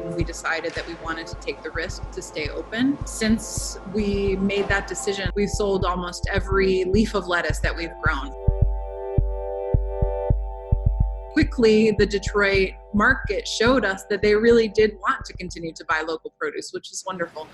when we decided that we wanted to take the risk to stay open. Since we made that decision, we've sold almost every leaf of lettuce that we've grown. Quickly, the Detroit market showed us that they really did want to continue to buy local produce, which is wonderful.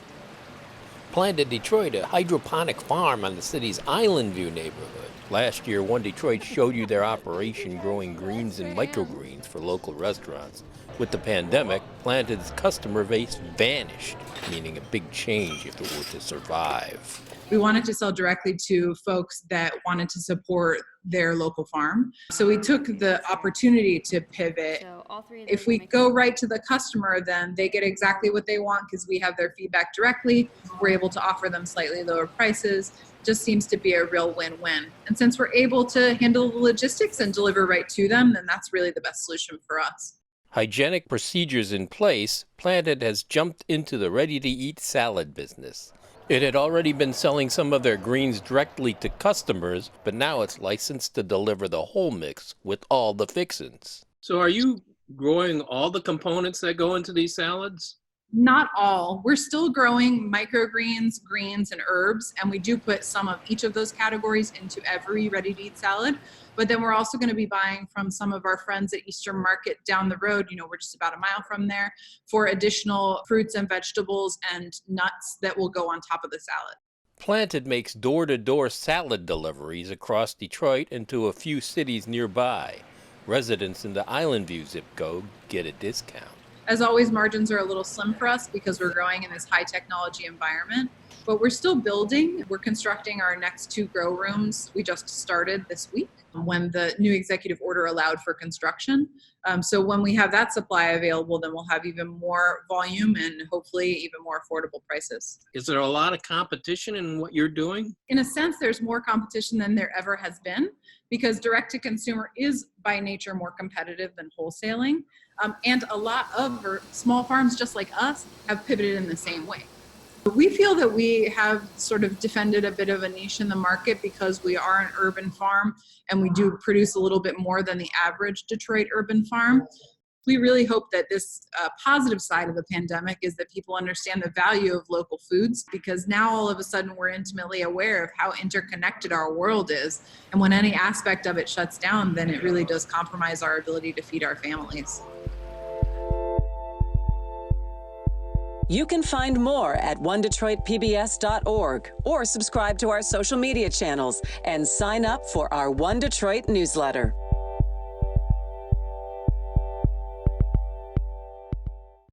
Planned in Detroit, a hydroponic farm on the city's Island View neighborhood. Last year, One Detroit showed you their operation growing greens and microgreens for local restaurants. With the pandemic, Planted's customer base vanished, meaning a big change if it were to survive. We wanted to sell directly to folks that wanted to support their local farm. So we took the opportunity to pivot. If we go right to the customer, then they get exactly what they want because we have their feedback directly. We're able to offer them slightly lower prices. Just seems to be a real win-win. And since we're able to handle the logistics and deliver right to them, then that's really the best solution for us. Hygienic procedures in place, Planted has jumped into the ready-to-eat salad business. It had already been selling some of their greens directly to customers, but now it's licensed to deliver the whole mix with all the fixins. So are you growing all the components that go into these salads? Not all. We're still growing microgreens, greens, and herbs, and we do put some of each of those categories into every ready-to-eat salad. But then we're also going to be buying from some of our friends at Eastern Market down the road, we're just about a mile from there, for additional fruits and vegetables and nuts that will go on top of the salad. Planted makes door-to-door salad deliveries across Detroit and to a few cities nearby. Residents in the Island View zip code get a discount. As always, margins are a little slim for us because we're growing in this high technology environment, but we're still building. We're constructing our next 2 grow rooms. We just started this week when the new executive order allowed for construction. So when we have that supply available, then we'll have even more volume and hopefully even more affordable prices. Is there a lot of competition in what you're doing? In a sense, there's more competition than there ever has been because direct to consumer is by nature more competitive than wholesaling. And a lot of small farms just like us have pivoted in the same way. We feel that we have sort of defended a bit of a niche in the market because we are an urban farm and we do produce a little bit more than the average Detroit urban farm. We really hope that this positive side of the pandemic is that people understand the value of local foods because now all of a sudden we're intimately aware of how interconnected our world is. And when any aspect of it shuts down, then it really does compromise our ability to feed our families. You can find more at onedetroitpbs.org or subscribe to our social media channels and sign up for our One Detroit newsletter.